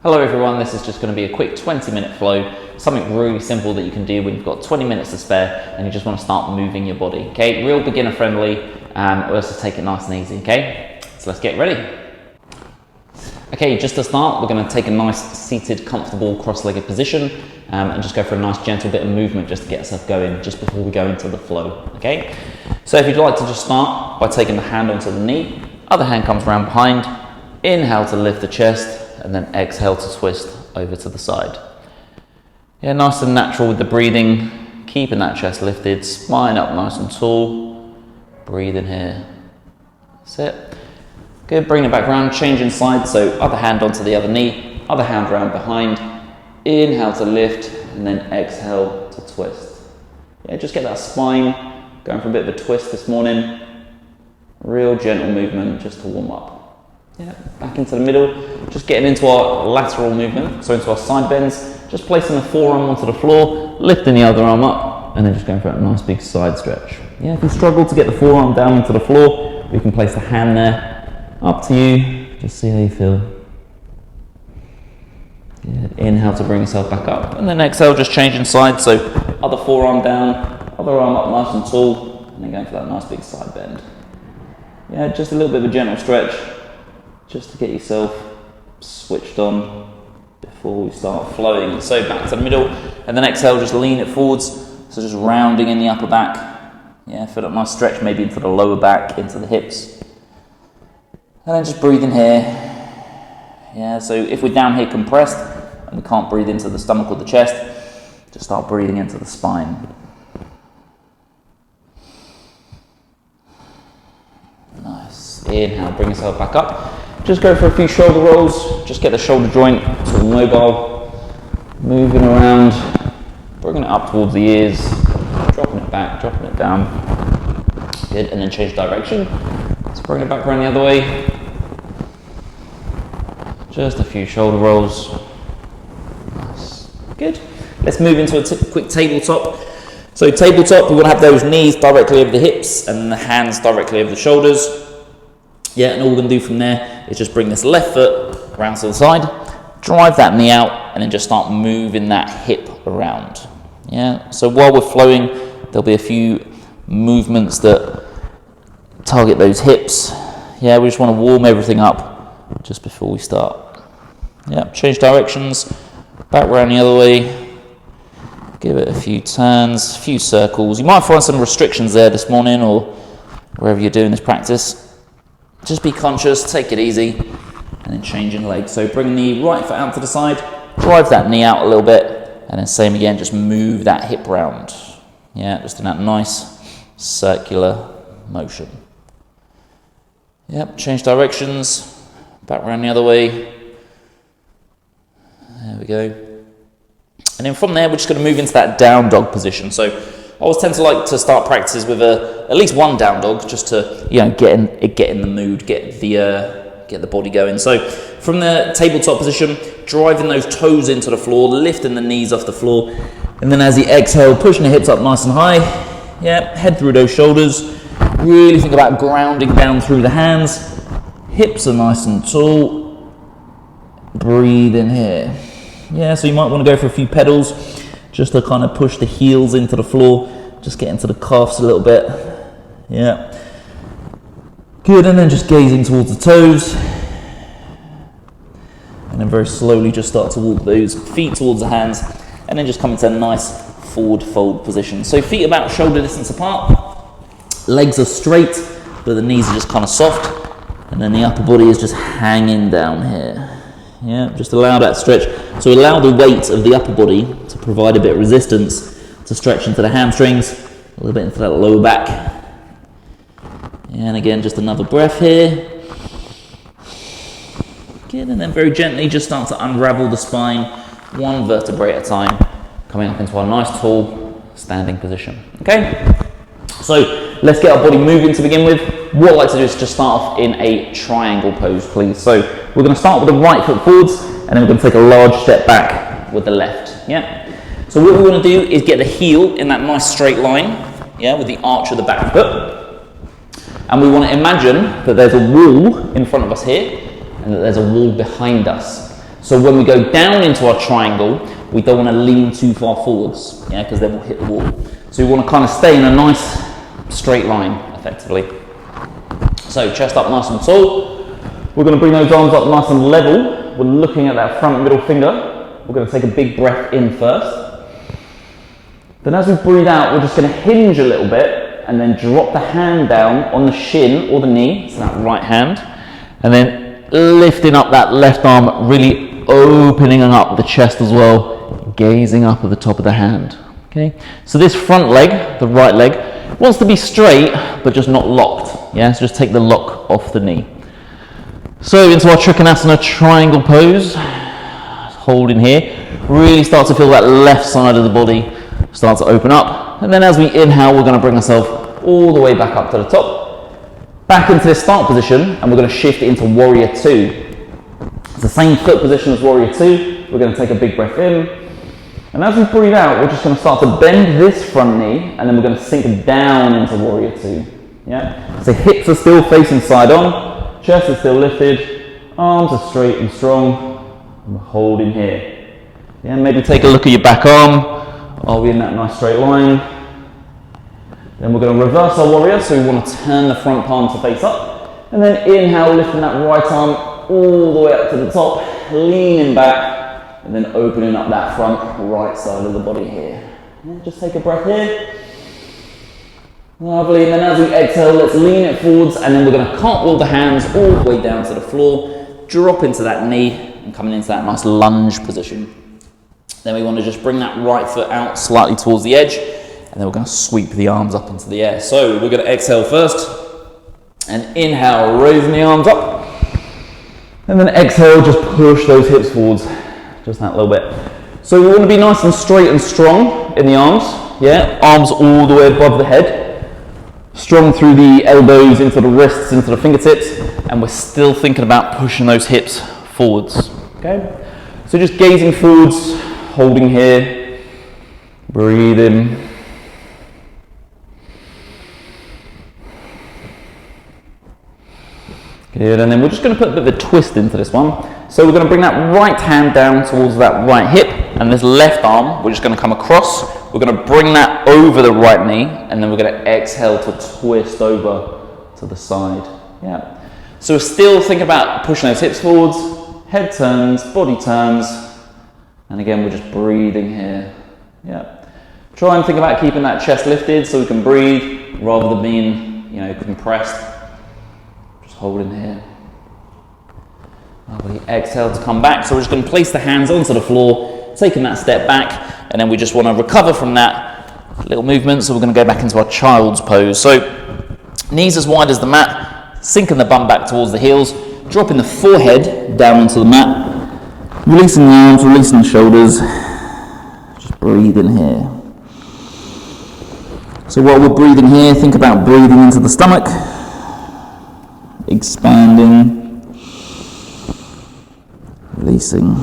Hello everyone, this is just going to be a quick 20-minute flow, something really simple that you can do when you've got 20 minutes to spare and you just want to start moving your body, okay? Real beginner friendly, let's just take it nice and easy, okay? So let's get ready. Okay, just to start, we're going to take a nice seated, comfortable, cross-legged position and just go for a nice gentle bit of movement just to get ourselves going just before we go into the flow, okay? So if you'd like to just start by taking the hand onto the knee, other hand comes around behind, inhale to lift the chest, and then exhale to twist over to the side. Yeah, nice and natural with the breathing, keeping that chest lifted, spine up nice and tall. Breathe in here. That's it. Good, bring it back around, changing sides, so other hand onto the other knee, other hand around behind. Inhale to lift, and then exhale to twist. Yeah, just get that spine going for a bit of a twist this morning. Real gentle movement just to warm up. Yeah, back into the middle, just getting into our lateral movement, so into our side bends, just placing the forearm onto the floor, lifting the other arm up, and then just going for a nice big side stretch. Yeah, if you struggle to get the forearm down onto the floor, we can place the hand there. Up to you, just see how you feel. Yeah, inhale to bring yourself back up, and then exhale, just changing sides, so other forearm down, other arm up nice and tall, and then going for that nice big side bend. Yeah, just a little bit of a gentle stretch, just to get yourself switched on before we start flowing. So back to the middle, and then exhale, just lean it forwards, so just rounding in the upper back. Yeah, feel that nice stretch maybe into the lower back, into the hips. And then just breathe in here. Yeah, so if we're down here compressed, and we can't breathe into the stomach or the chest, just start breathing into the spine. Nice. Inhale, bring yourself back up. Just go for a few shoulder rolls, just get the shoulder joint sort of mobile, moving around, bringing it up towards the ears, dropping it back, dropping it down. Good, and then change direction. Let's bring it back around the other way. Just a few shoulder rolls. Nice. Good. Let's move into a quick tabletop. So tabletop, we want to have those knees directly over the hips and the hands directly over the shoulders. Yeah, and all we're going to do from there is just bring this left foot around to the side, drive that knee out, and then just start moving that hip around. Yeah, so while we're flowing, there'll be a few movements that target those hips. Yeah, we just want to warm everything up just before we start. Yeah, change directions, back around the other way, give it a few turns, a few circles. You might find some restrictions there this morning or wherever you're doing this practice. Just be conscious, take it easy, and then changing legs. So bring the right foot out to the side, drive that knee out a little bit, and then same again, just move that hip round. Yeah, just in that nice circular motion. Yep, change directions, back around the other way. There we go. And then from there, we're just going to move into that down dog position. So I always tend to like to start practices with at least one down dog, just to get in the mood, get the body going. So from the tabletop position, driving those toes into the floor, lifting the knees off the floor, and then as you exhale, pushing the hips up nice and high. Yeah, head through those shoulders. Really think about grounding down through the hands. Hips are nice and tall. Breathe in here. Yeah, so you might want to go for a few pedals, just to kind of push the heels into the floor, just get into the calves a little bit. Yeah. Good, and then just gazing towards the toes. And then very slowly just start to walk those feet towards the hands, and then just come into a nice forward fold position. So feet about shoulder distance apart, legs are straight, but the knees are just kind of soft, and then the upper body is just hanging down here. Yeah, just allow that stretch. So allow the weight of the upper body to provide a bit of resistance to stretch into the hamstrings, a little bit into that lower back. And again, just another breath here. Good, and then very gently just start to unravel the spine, one vertebrae at a time, coming up into our nice tall standing position. Okay? So let's get our body moving to begin with. What I'd like to do is just start off in a triangle pose, please. So we're going to start with the right foot forwards, and then we're going to take a large step back with the left. Yeah. So what we want to do is get the heel in that nice straight line, yeah, with the arch of the back foot. And we want to imagine that there's a wall in front of us here, and that there's a wall behind us. So when we go down into our triangle, we don't want to lean too far forwards, yeah, because then we'll hit the wall. So we want to kind of stay in a nice straight line, effectively. So chest up nice and tall. We're going to bring those arms up nice and level. We're looking at that front middle finger. We're going to take a big breath in first. Then as we breathe out, we're just going to hinge a little bit and then drop the hand down on the shin or the knee, so that right hand, and then lifting up that left arm, really opening up the chest as well, gazing up at the top of the hand. Okay, so this front leg, the right leg, wants to be straight but just not locked. Yeah, so just take the lock off the knee. So into our Trikonasana triangle pose, holding here, really start to feel that left side of the body start to open up, and then as we inhale, we're going to bring ourselves all the way back up to the top, back into this start position, and we're going to shift it into Warrior 2. It's the same foot position as Warrior 2. We're going to take a big breath in, and as we breathe out, we're just going to start to bend this front knee, and then we're going to sink down into Warrior 2. Yeah. So hips are still facing side on, chest is still lifted, arms are straight and strong, and we're holding here. Yeah. Maybe take a look at your back arm. Are we in that nice straight line? Then we're going to reverse our warrior, so we want to turn the front palm to face up, and then inhale, lifting that right arm all the way up to the top, leaning back, and then opening up that front right side of the body here. And just take a breath here. Lovely, and then as we exhale, let's lean it forwards, and then we're going to cartwheel the hands all the way down to the floor, drop into that knee, and coming into that nice lunge position. Then we want to just bring that right foot out slightly towards the edge, and then we're going to sweep the arms up into the air. So we're going to exhale first, and inhale, raising the arms up, and then exhale, just push those hips forwards, just that little bit. So we want to be nice and straight and strong in the arms, yeah, arms all the way above the head, strong through the elbows, into the wrists, into the fingertips, and we're still thinking about pushing those hips forwards, okay? So just gazing forwards, holding here, breathing. Good, and then we're just going to put a bit of a twist into this one. So we're going to bring that right hand down towards that right hip, and this left arm, we're just going to come across. We're going to bring that over the right knee, and then we're going to exhale to twist over to the side. Yeah. So we're still thinking about pushing those hips forwards, head turns, body turns. And again, we're just breathing here. Yeah. Try and think about keeping that chest lifted so we can breathe rather than being, compressed. Just holding here. We exhale to come back. So we're just going to place the hands onto the floor, taking that step back, and then we just want to recover from that little movement. So we're going to go back into our child's pose. So knees as wide as the mat, sinking the bum back towards the heels, dropping the forehead down onto the mat. Releasing the arms, releasing the shoulders, just breathing here. So while we're breathing here, think about breathing into the stomach, expanding, releasing.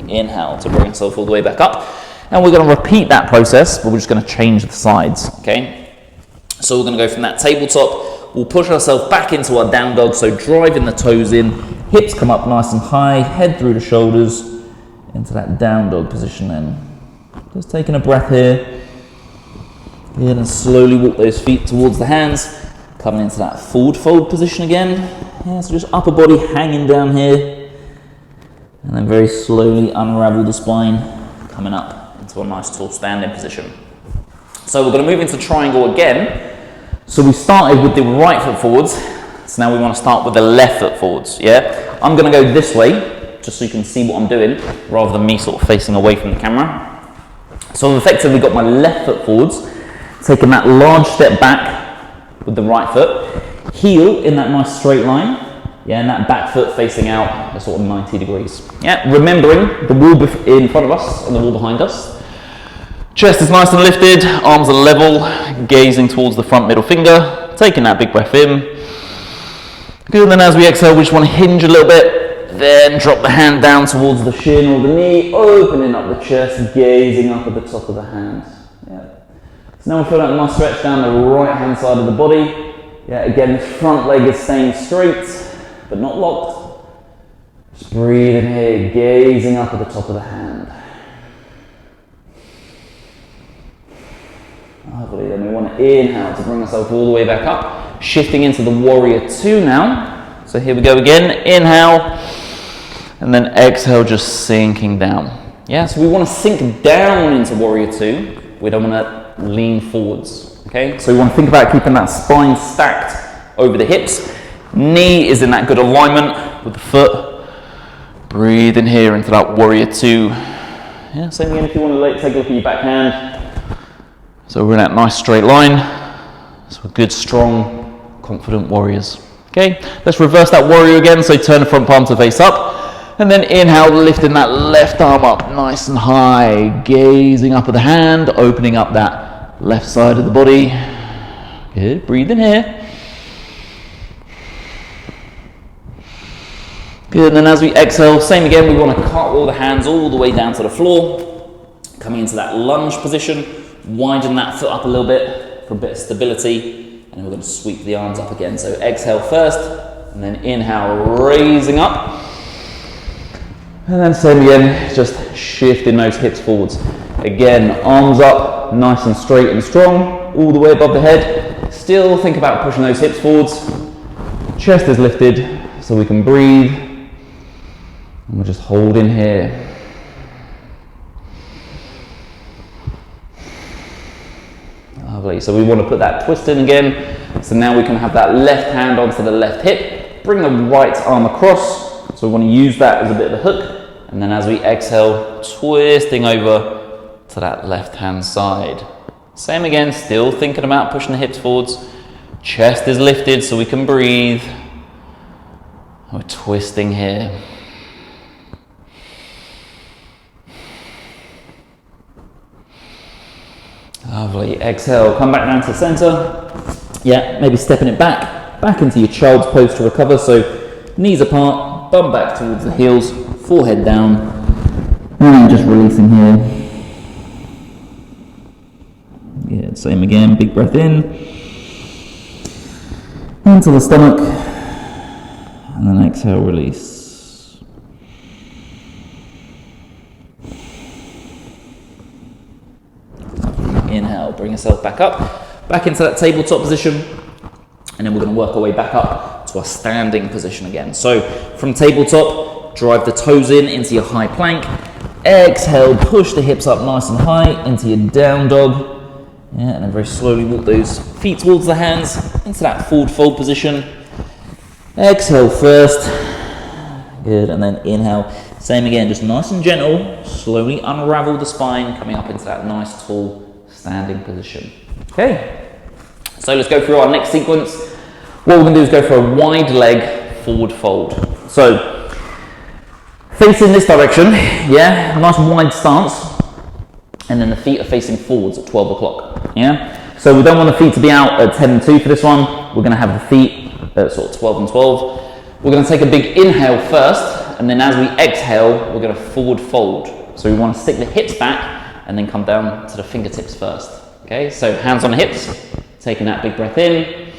Inhale to bring yourself all the way back up. And we're going to repeat that process, but we're just going to change the sides, okay? So we're going to go from that tabletop. We'll push ourselves back into our down dog, so driving the toes in, hips come up nice and high, head through the shoulders, into that down dog position then. Just taking a breath here. And then slowly walk those feet towards the hands, coming into that forward fold position again. Yeah, so just upper body hanging down here. And then very slowly unravel the spine, coming up into a nice tall standing position. So we're going to move into triangle again. So we started with the right foot forwards, so now we want to start with the left foot forwards, yeah? I'm going to go this way, just so you can see what I'm doing, rather than me sort of facing away from the camera. So I've effectively got my left foot forwards, taking that large step back with the right foot, heel in that nice straight line, yeah, and that back foot facing out a sort of 90 degrees. Yeah, remembering the wall in front of us and the wall behind us. Chest is nice and lifted, arms are level, gazing towards the front middle finger, taking that big breath in. Good, and then as we exhale, we just want to hinge a little bit, then drop the hand down towards the shin or the knee, opening up the chest, gazing up at the top of the hands. Yeah. So now we feel that nice stretch down the right hand side of the body. Yeah, again, this front leg is staying straight. but not locked. Just breathing here, gazing up at the top of the hand. Lovely, then we want to inhale to bring ourselves all the way back up, shifting into the warrior two now. So here we go again, inhale, and then exhale, just sinking down. Yeah, so we want to sink down into warrior two. We don't want to lean forwards, okay? So we want to think about keeping that spine stacked over the hips. Knee is in that good alignment with the foot. Breathe in here into that warrior two. Yeah, same again if you want to take a look at your back hand. So we're in that nice straight line. So we're good, strong, confident warriors. Okay, let's reverse that warrior again. So turn the front palm to face up. And then inhale, lifting that left arm up nice and high. Gazing up at the hand, opening up that left side of the body. Good, breathe in here. Good, and then as we exhale, same again, we want to cartwheel the hands all the way down to the floor. Coming into that lunge position. Widen that foot up a little bit for a bit of stability, and then we're going to sweep the arms up again. So exhale first, and then inhale, raising up. And then same again, just shifting those hips forwards. Again, arms up, nice and straight and strong, all the way above the head. Still think about pushing those hips forwards. Chest is lifted, so we can breathe. And we'll just hold in here. Lovely. So we want to put that twist in again. So now we can have that left hand onto the left hip. Bring the right arm across. So we want to use that as a bit of a hook. And then as we exhale, twisting over to that left hand side. Same again, still thinking about pushing the hips forwards. Chest is lifted so we can breathe. We're twisting here. Lovely, exhale, come back down to the center. Yeah, maybe stepping it back into your child's pose to recover. So knees apart, bum back towards the heels, forehead down, and just releasing here. Yeah, same again, big breath in, into the stomach, and then exhale, release. Inhale, bring yourself back up, back into that tabletop position, and then we're going to work our way back up to our standing position again. So from tabletop, drive the toes in into your high plank, exhale, push the hips up nice and high into your down dog, yeah, and then very slowly walk those feet towards the hands into that forward fold position. Exhale first, good, and then inhale, same again, just nice and gentle, slowly unravel the spine, coming up into that nice tall standing position. Okay, so let's go through our next sequence. What we're going to do is go for a wide leg forward fold. So facing this direction, yeah, nice wide stance, and then the feet are facing forwards at 12 o'clock, yeah. So we don't want the feet to be out at 10 and 2 for this one. We're going to have the feet at sort of 12 and 12. We're going to take a big inhale first, and then as we exhale, we're going to forward fold. So we want to stick the hips back and then come down to the fingertips first. Okay, so hands on the hips, taking that big breath in.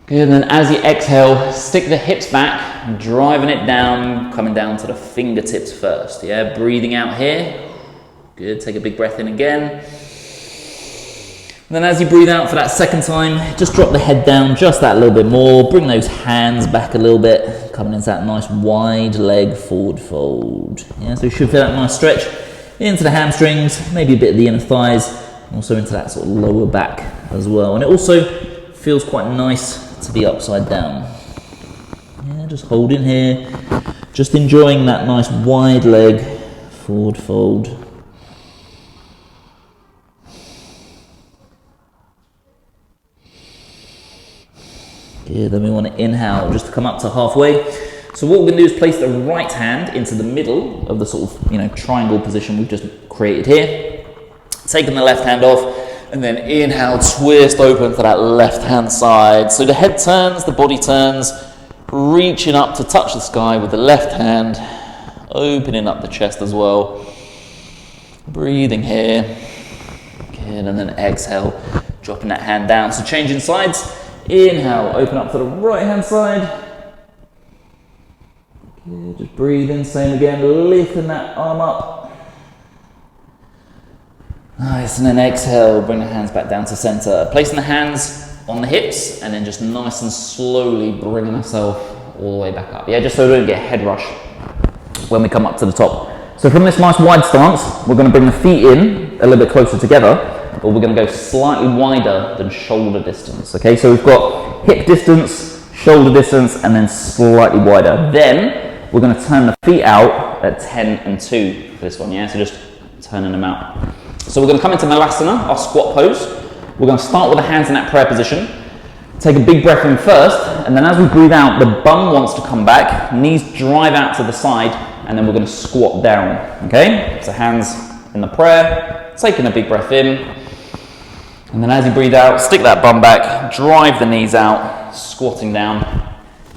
Good, and then as you exhale, stick the hips back, driving it down, coming down to the fingertips first. Yeah, breathing out here. Good, take a big breath in again. And then as you breathe out for that second time, just drop the head down just that little bit more. Bring those hands back a little bit, coming into that nice wide leg forward fold. Yeah, so you should feel that nice stretch into the hamstrings, maybe a bit of the inner thighs, also into that sort of lower back as well. And it also feels quite nice to be upside down. Yeah, just hold in here, just enjoying that nice wide leg forward fold. Yeah, then we want to inhale just to come up to halfway. So what we're going to do is place the right hand into the middle of the sort of, triangle position we've just created here. Taking the left hand off, and then inhale, twist open to that left hand side. So the head turns, the body turns, reaching up to touch the sky with the left hand, opening up the chest as well. Breathing here. Good, and then exhale, dropping that hand down. So changing sides. Inhale, open up to the right hand side. Good, just breathe in, same again, lifting that arm up. Nice, and then exhale, bring the hands back down to center. Placing the hands on the hips, and then just nice and slowly bringing ourselves all the way back up. Yeah, just so we don't get a head rush when we come up to the top. So from this nice wide stance, we're going to bring the feet in a little bit closer together, but we're going to go slightly wider than shoulder distance. Okay, so we've got hip distance, shoulder distance, and then slightly wider. Then we're going to turn the feet out at 10 and 2 for this one, yeah? So just turning them out. So we're going to come into Malasana, our squat pose. We're going to start with the hands in that prayer position. Take a big breath in first, and then as we breathe out, the bum wants to come back, knees drive out to the side, and then we're going to squat down, okay? So hands in the prayer, taking a big breath in, and then as you breathe out, stick that bum back, drive the knees out, squatting down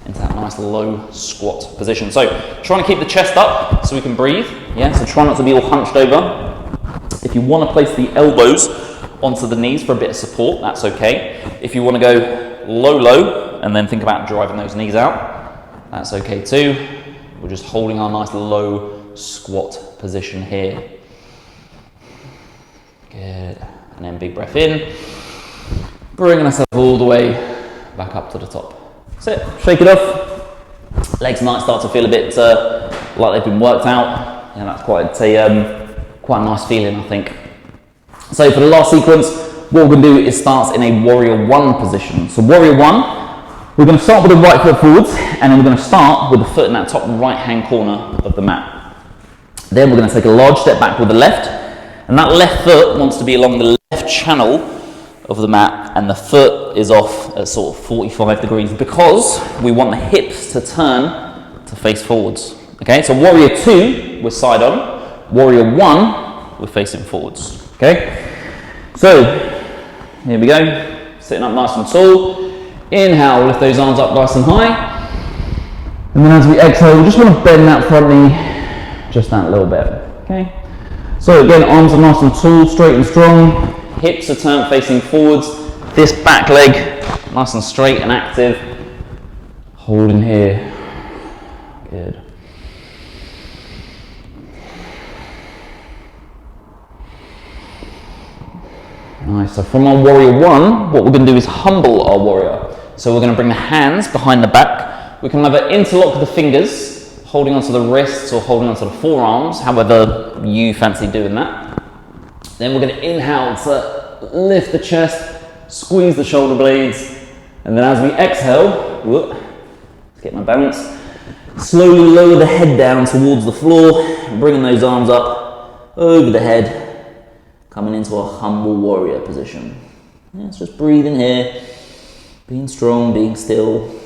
into that nice low squat position. So trying to keep the chest up so we can breathe, yeah? So try not to be all hunched over. If you want to place the elbows onto the knees for a bit of support, that's okay. If you want to go low, and then think about driving those knees out, that's okay too. We're just holding our nice low squat position here. Good. And then big breath in, bringing ourselves all the way back up to the top. That's it. Shake it off. Legs might start to feel a bit like they've been worked out. Yeah, that's quite a nice feeling, I think. So for the last sequence, what we're going to do is start in a warrior one position. So warrior one, we're going to start with the right foot forwards, and then we're going to start with the foot in that top right hand corner of the mat. Then we're going to take a large step back with the left, and that left foot wants to be along the left channel of the mat, and the foot is off at sort of 45 degrees because we want the hips to turn to face forwards. Okay, so warrior two, we're side on. Warrior one, we're facing forwards. Okay, so here we go, sitting up nice and tall. Inhale, lift those arms up nice and high. And then as we exhale, we just want to bend that front knee just that little bit. Okay, so again, arms are nice and tall, straight and strong. Hips are turned facing forwards. This back leg nice and straight and active. Holding here. Good. Nice, so from our warrior one, what we're going to do is humble our warrior. So we're going to bring the hands behind the back. We can either interlock the fingers, holding onto the wrists or holding onto the forearms, however you fancy doing that. Then we're going to inhale to lift the chest, squeeze the shoulder blades, and then as we exhale, let's get my balance, slowly lower the head down towards the floor, bringing those arms up over the head, coming into a humble warrior position. Yeah, let's just breathe in here, being strong, being still.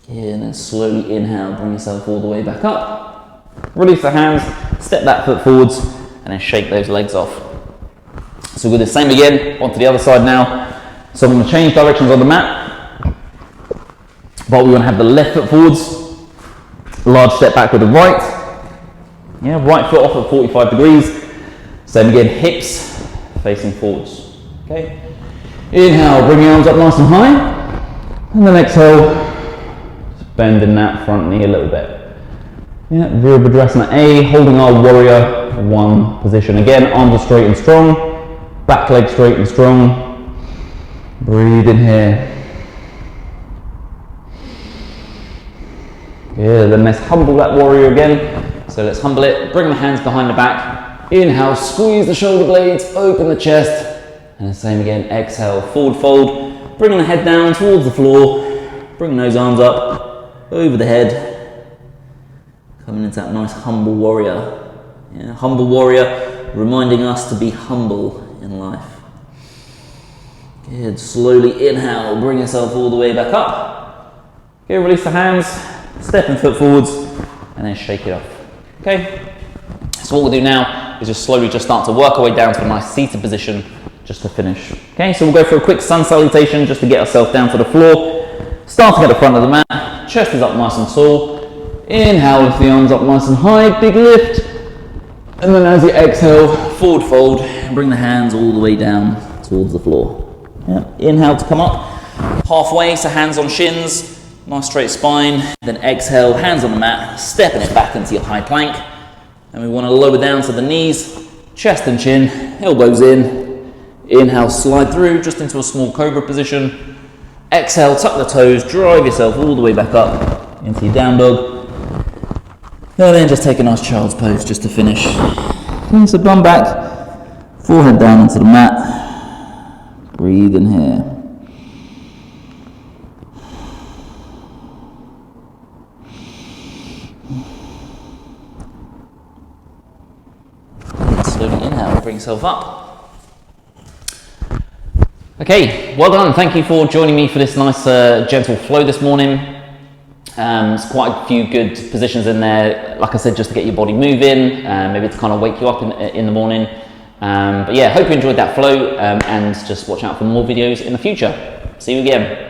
Yeah, and then slowly inhale, bring yourself all the way back up. Release the hands, step that foot forwards, and then shake those legs off. So we'll do the same again, onto the other side now. So I'm going to change directions on the mat, but we want to have the left foot forwards, large step back with the right. Yeah, right foot off at 45 degrees. Same again, hips facing forwards. Okay. Inhale, bring your arms up nice and high. And then exhale, just bending that front knee a little bit. Yeah, Virabhadrasana A, holding our warrior one position. Again, arms are straight and strong. Back leg straight and strong. Breathe in here. Yeah, then let's humble that warrior again. So let's humble it, bring the hands behind the back. Inhale, squeeze the shoulder blades, open the chest. And the same again, exhale, forward fold. Bringing the head down towards the floor. Bringing those arms up, over the head. Coming into that nice humble warrior. Yeah, humble warrior, reminding us to be humble in life. Good, slowly inhale, bring yourself all the way back up. Okay, release the hands, step and foot forwards, and then shake it off. Okay, so what we'll do now is just slowly just start to work our way down to a nice seated position just to finish. Okay, so we'll go for a quick sun salutation just to get ourselves down to the floor. Starting at the front of the mat, chest is up nice and tall. Inhale, lift the arms up nice and high, big lift. And then as you exhale, forward fold, bring the hands all the way down towards the floor. Yep. Inhale to come up. Halfway, so hands on shins. Nice straight spine. Then exhale, hands on the mat, stepping it back into your high plank. And we want to lower down to the knees, chest and chin, elbows in. Inhale, slide through just into a small cobra position. Exhale, tuck the toes, drive yourself all the way back up into your down dog. And then just take a nice child's pose just to finish. Okay, so bum back, forehead down onto the mat. Breathe in here. Slowly inhale, bring yourself up. Okay, well done. Thank you for joining me for this nice gentle flow this morning. There's quite a few good positions in there, like I said, just to get your body moving, maybe to kind of wake you up in the morning. But yeah, hope you enjoyed that flow and just watch out for more videos in the future. See you again.